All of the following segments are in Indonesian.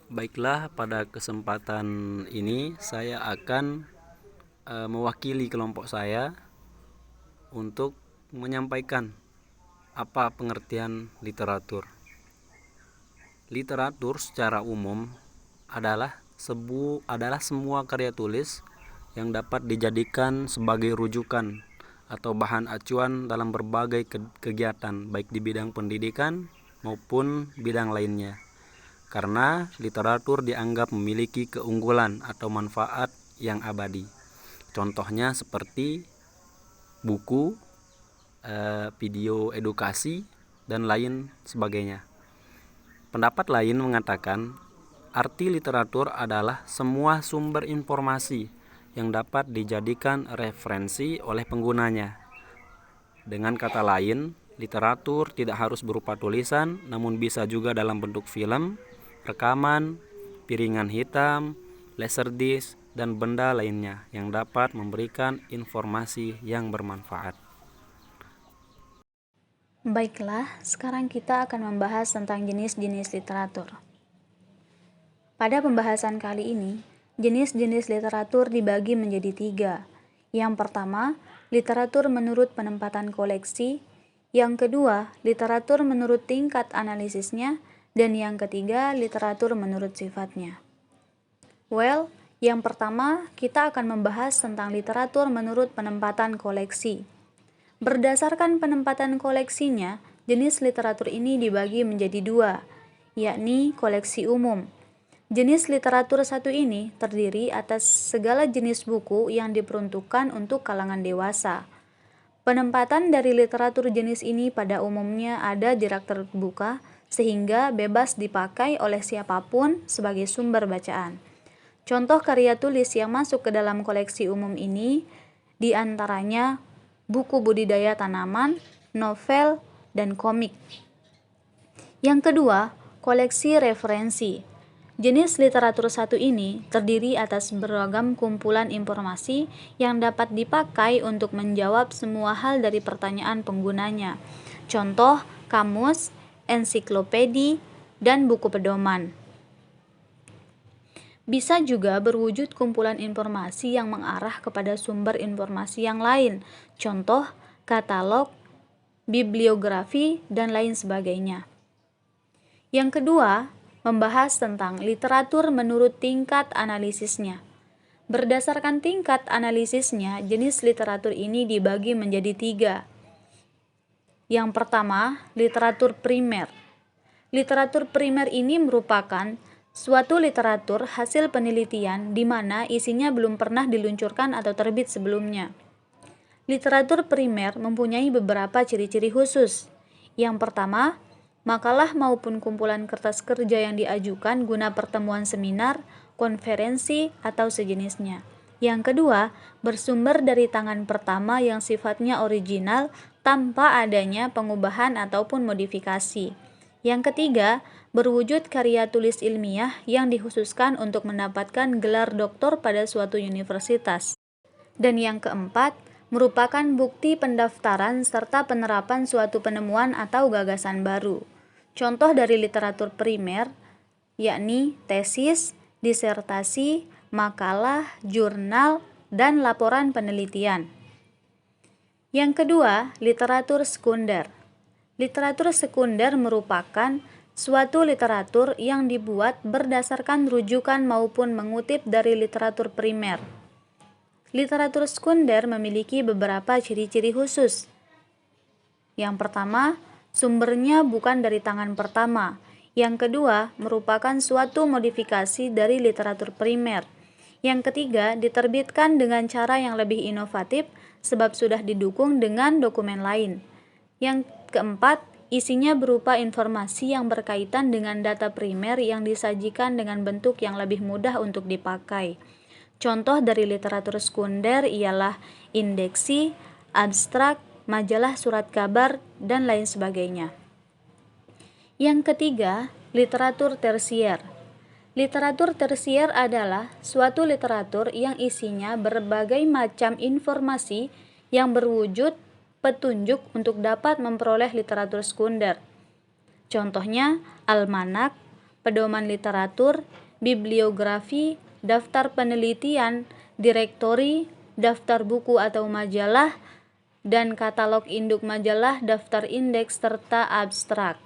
Baiklah, pada kesempatan ini saya akan mewakili kelompok saya untuk menyampaikan apa pengertian literatur. Literatur secara umum adalah semua karya tulis yang dapat dijadikan sebagai rujukan atau bahan acuan dalam berbagai kegiatan, baik di bidang pendidikan maupun bidang lainnya. Karena literatur dianggap memiliki keunggulan atau manfaat yang abadi. Contohnya seperti buku, video edukasi, dan lain sebagainya. Pendapat lain mengatakan arti literatur adalah semua sumber informasi yang dapat dijadikan referensi oleh penggunanya. Dengan kata lain, literatur tidak harus berupa tulisan, namun bisa juga dalam bentuk film, rekaman, piringan hitam, laserdisc, dan benda lainnya yang dapat memberikan informasi yang bermanfaat. Baiklah, sekarang kita akan membahas tentang jenis-jenis literatur. Pada pembahasan kali ini, jenis-jenis literatur dibagi menjadi 3. Yang pertama, literatur menurut penempatan koleksi. Yang kedua, literatur menurut tingkat analisisnya. Dan yang ketiga, literatur menurut sifatnya. Yang pertama, kita akan membahas tentang literatur menurut penempatan koleksi. Berdasarkan penempatan koleksinya, jenis literatur ini dibagi menjadi 2, yakni koleksi umum. Jenis literatur satu ini terdiri atas segala jenis buku yang diperuntukkan untuk kalangan dewasa. Penempatan dari literatur jenis ini pada umumnya ada di rak terbuka, sehingga bebas dipakai oleh siapapun sebagai sumber bacaan. Contoh karya tulis yang masuk ke dalam koleksi umum ini diantaranya buku budidaya tanaman, novel, dan komik. Yang kedua, koleksi referensi. Jenis literatur satu ini terdiri atas beragam kumpulan informasi yang dapat dipakai untuk menjawab semua hal dari pertanyaan penggunanya. Contoh, kamus, ensiklopedi, dan buku pedoman. Bisa juga berwujud kumpulan informasi yang mengarah kepada sumber informasi yang lain, contoh katalog, bibliografi, dan lain sebagainya. Yang kedua, membahas tentang literatur menurut tingkat analisisnya. Berdasarkan tingkat analisisnya, jenis literatur ini dibagi menjadi 3. Yang pertama, literatur primer. Literatur primer ini merupakan suatu literatur hasil penelitian di mana isinya belum pernah diluncurkan atau terbit sebelumnya. Literatur primer mempunyai beberapa ciri-ciri khusus. Yang pertama, makalah maupun kumpulan kertas kerja yang diajukan guna pertemuan seminar, konferensi, atau sejenisnya. Yang kedua, bersumber dari tangan pertama yang sifatnya original tanpa adanya pengubahan ataupun modifikasi. Yang ketiga, berwujud karya tulis ilmiah yang dikhususkan untuk mendapatkan gelar doktor pada suatu universitas. Dan yang keempat, merupakan bukti pendaftaran serta penerapan suatu penemuan atau gagasan baru. Contoh dari literatur primer yakni tesis, disertasi, makalah, jurnal, dan laporan penelitian. Yang kedua, literatur sekunder. Literatur sekunder merupakan suatu literatur yang dibuat berdasarkan rujukan maupun mengutip dari literatur primer. Literatur sekunder memiliki beberapa ciri-ciri khusus. Yang pertama, sumbernya bukan dari tangan pertama. Yang kedua, merupakan suatu modifikasi dari literatur primer. Yang ketiga, diterbitkan dengan cara yang lebih inovatif sebab sudah didukung dengan dokumen lain. Yang keempat, isinya berupa informasi yang berkaitan dengan data primer yang disajikan dengan bentuk yang lebih mudah untuk dipakai. Contoh dari literatur sekunder ialah indeksi, abstrak, majalah surat kabar, dan lain sebagainya. Yang ketiga, literatur tersier. Literatur tersier adalah suatu literatur yang isinya berbagai macam informasi yang berwujud petunjuk untuk dapat memperoleh literatur sekunder. Contohnya, almanak, pedoman literatur, bibliografi, daftar penelitian, direktori, daftar buku atau majalah, dan katalog induk majalah, daftar indeks, serta abstrak.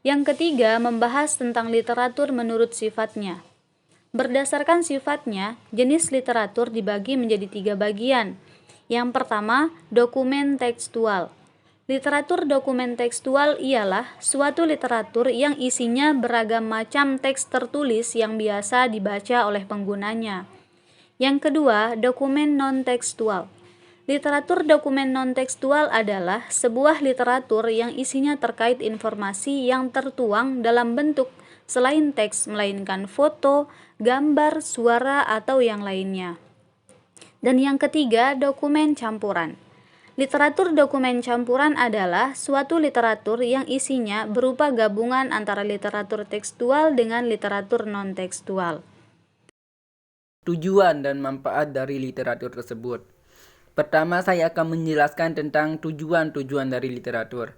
Yang ketiga, membahas tentang literatur menurut sifatnya. Berdasarkan sifatnya, jenis literatur dibagi menjadi 3 bagian. Yang pertama, dokumen tekstual. Literatur dokumen tekstual ialah suatu literatur yang isinya beragam macam teks tertulis yang biasa dibaca oleh penggunanya. Yang kedua, dokumen non-tekstual. Literatur dokumen non-tekstual adalah sebuah literatur yang isinya terkait informasi yang tertuang dalam bentuk selain teks, melainkan foto, gambar, suara, atau yang lainnya. Dan yang ketiga, dokumen campuran. Literatur dokumen campuran adalah suatu literatur yang isinya berupa gabungan antara literatur tekstual dengan literatur non-tekstual. Tujuan dan manfaat dari literatur tersebut. Pertama, saya akan menjelaskan tentang tujuan-tujuan dari literatur.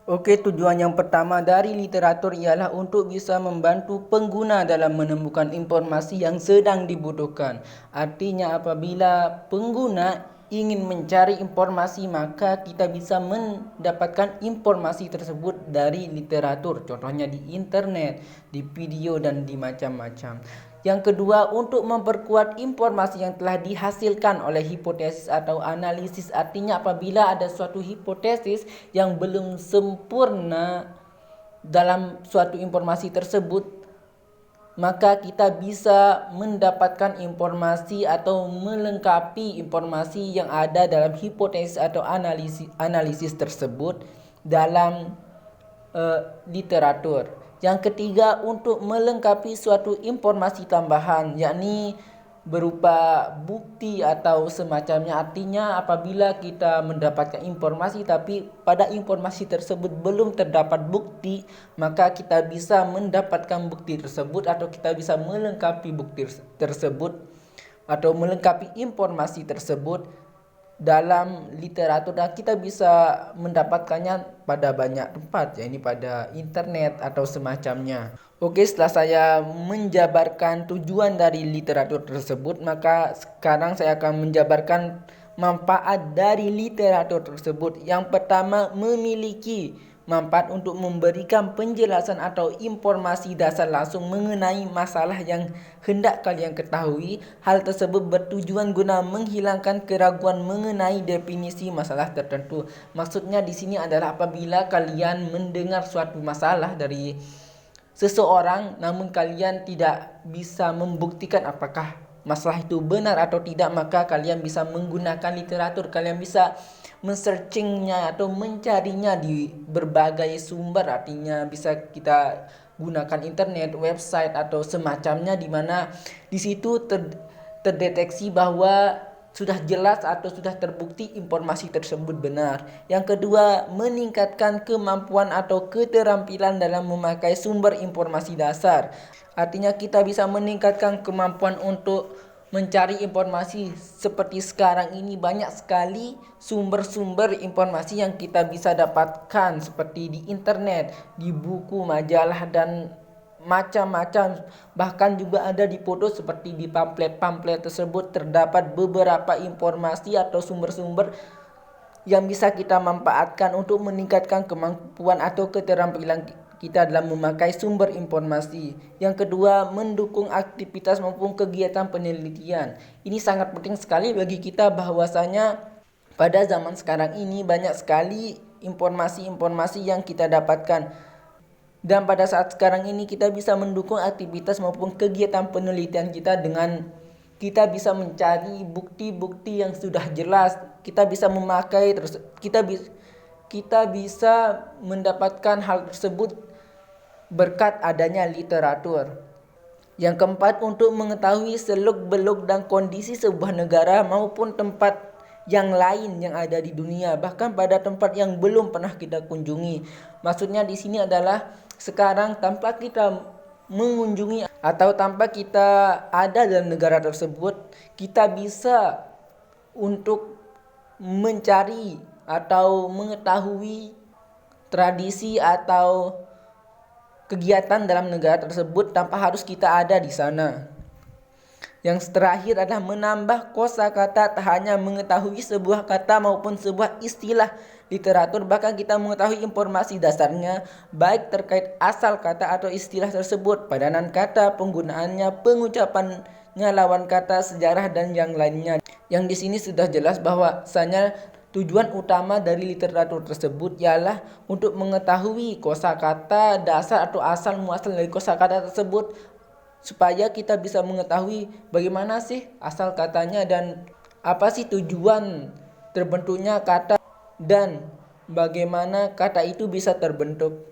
Oke, tujuan yang pertama dari literatur ialah untuk bisa membantu pengguna dalam menemukan informasi yang sedang dibutuhkan. Artinya apabila pengguna ingin mencari informasi, maka kita bisa mendapatkan informasi tersebut dari literatur. Contohnya di internet, di video, dan di macam-macam. Yang kedua, untuk memperkuat informasi yang telah dihasilkan oleh hipotesis atau analisis. Artinya apabila ada suatu hipotesis yang belum sempurna dalam suatu informasi tersebut, maka kita bisa mendapatkan informasi atau melengkapi informasi yang ada dalam hipotesis atau analisis tersebut dalam literatur. Yang ketiga, untuk melengkapi suatu informasi tambahan, yakni berupa bukti atau semacamnya. Artinya apabila kita mendapatkan informasi tapi pada informasi tersebut belum terdapat bukti, maka kita bisa mendapatkan bukti tersebut atau kita bisa melengkapi bukti tersebut atau melengkapi informasi tersebut dalam literatur, dan kita bisa mendapatkannya pada banyak tempat, yakni pada internet atau semacamnya. Oke, setelah saya menjabarkan tujuan dari literatur tersebut, maka sekarang saya akan menjabarkan manfaat dari literatur tersebut. Yang pertama, memiliki manfaat untuk memberikan penjelasan atau informasi dasar langsung mengenai masalah yang hendak kalian ketahui. Hal tersebut bertujuan guna menghilangkan keraguan mengenai definisi masalah tertentu. Maksudnya di sini adalah apabila kalian mendengar suatu masalah dari seseorang namun kalian tidak bisa membuktikan apakah masalah itu benar atau tidak, maka kalian bisa menggunakan literatur. Kalian bisa men-searchingnya atau mencarinya di berbagai sumber. Artinya bisa kita gunakan internet, website atau semacamnya, di mana di situ terdeteksi bahwa sudah jelas atau sudah terbukti informasi tersebut benar. Yang kedua, meningkatkan kemampuan atau keterampilan dalam memakai sumber informasi dasar. Artinya kita bisa meningkatkan kemampuan untuk mencari informasi. Seperti sekarang ini banyak sekali sumber-sumber informasi yang kita bisa dapatkan, seperti di internet, di buku, majalah, dan macam-macam. Bahkan juga ada di foto, seperti di pamflet-pamflet tersebut terdapat beberapa informasi atau sumber-sumber yang bisa kita manfaatkan untuk meningkatkan kemampuan atau keterampilan kita dalam memakai sumber informasi. Yang kedua, mendukung aktivitas maupun kegiatan penelitian. Ini sangat penting sekali bagi kita, bahwasanya pada zaman sekarang ini banyak sekali informasi-informasi yang kita dapatkan. Dan pada saat sekarang ini kita bisa mendukung aktivitas maupun kegiatan penelitian kita dengan kita bisa mencari bukti-bukti yang sudah jelas. Kita bisa memakai terus, kita bisa mendapatkan hal tersebut berkat adanya literatur. Yang keempat, untuk mengetahui seluk-beluk dan kondisi sebuah negara maupun tempat yang lain yang ada di dunia, bahkan pada tempat yang belum pernah kita kunjungi. Maksudnya di sini adalah sekarang tanpa kita mengunjungi atau tanpa kita ada dalam negara tersebut, kita bisa untuk mencari atau mengetahui tradisi atau kegiatan dalam negara tersebut tanpa harus kita ada di sana. Yang terakhir adalah menambah kosakata, tak hanya mengetahui sebuah kata maupun sebuah istilah literatur, bahkan kita mengetahui informasi dasarnya baik terkait asal kata atau istilah tersebut, padanan kata, penggunaannya, pengucapannya, lawan kata, sejarah dan yang lainnya. Yang di sini sudah jelas bahwasanya tujuan utama dari literatur tersebut ialah untuk mengetahui kosakata dasar atau asal muasal dari kosakata tersebut, supaya kita bisa mengetahui bagaimana sih asal katanya dan apa sih tujuan terbentuknya kata dan bagaimana kata itu bisa terbentuk.